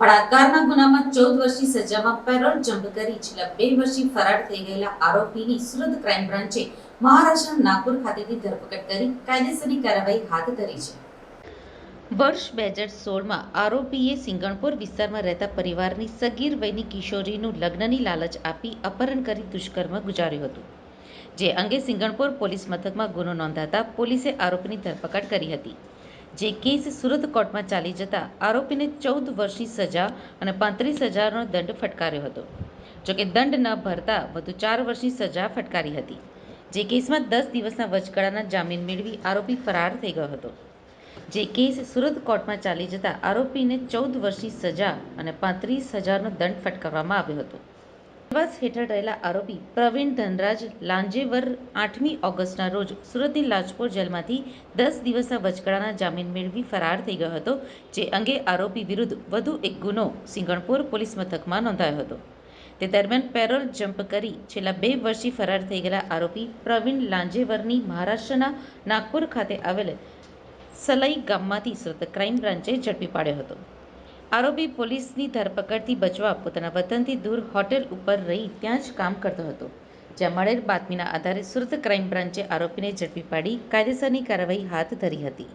બળાત્કારના ગુનામાં 14 વર્ષની સજામાં parole jump કરી છેલ્લા 2 વર્ષથી ફરાર થઈ ગયેલા આરોપીની સુરત ક્રાઇમ બ્રાન્ચે મહારાષ્ટ્રના નાગપુર ખાતેથી ધરપકડ કરી કાયદેસરની કાર્યવાહી હાથ ધરી છે. વર્ષ 2016માં આરોપીએ સિંગણપોર વિસ્તારમાં રહેતા પરિવારની સગીર વયની કિશોરીનું લગ્નની લાલચ આપી અપહરણ કરી દુષ્કર્મ ગુજાર્યું હતું. જે અંગે સિંગણપોર પોલીસ મથકમાં ગુનો નોંધાતા પોલીસે આરોપીની ધરપકડ કરી હતી. જે કેસ સુરત કોર્ટમાં ચાલી જતા આરોપીને 14 વર્ષની સજા અને 35,000નો દંડ ફટકાર્યો હતો. જોકે દંડ ન ભરતા વધુ 4 વર્ષની સજા ફટકારી હતી. જે કેસમાં 10 દિવસના વચગાળાના જામીન મેળવી આરોપી ફરાર થઈ ગયો હતો. જે કેસ સુરત કોર્ટમાં ચાલી જતા આરોપીને 14 વર્ષની સજા અને 35,000નો દંડ ફટકારવામાં આવ્યો હતો. કેદવાસ હેઠળ રહેલા આરોપી પ્રવીણ ધનરાજ લાંજેવર 8મી ઓગસ્ટના રોજ સુરતની લાજપોર જેલમાંથી 10 દિવસના વચગાળાના જામીન મેળવી ફરાર થઈ ગયો હતો. જે અંગે આરોપી વિરુદ્ધ વધુ એક ગુનો સિંગણપોર પોલીસ મથકમાં નોંધાયો હતો. તે દરમિયાન પેરોલ જમ્પ કરી છેલ્લા 2 વર્ષથી ફરાર થઈ ગયેલા આરોપી પ્રવીણ લાંજેવરની મહારાષ્ટ્રના નાગપુર ખાતે આવેલ સલઈ ગામમાંથી સુરત ક્રાઇમ બ્રાન્ચે ઝડપી પાડ્યો હતો. આરોપી પોલીસની ધરપકડથી બચવા પોતાના વતનથી દૂર હોટેલ ઉપર રહી ત્યાં જ કામ કરતો હતો. જ્યાં મળેલ બાતમીના આધારે સુરત ક્રાઇમ બ્રાન્ચે આરોપીને ઝડપી પાડી કાયદેસરની કાર્યવાહી હાથ ધરી હતી.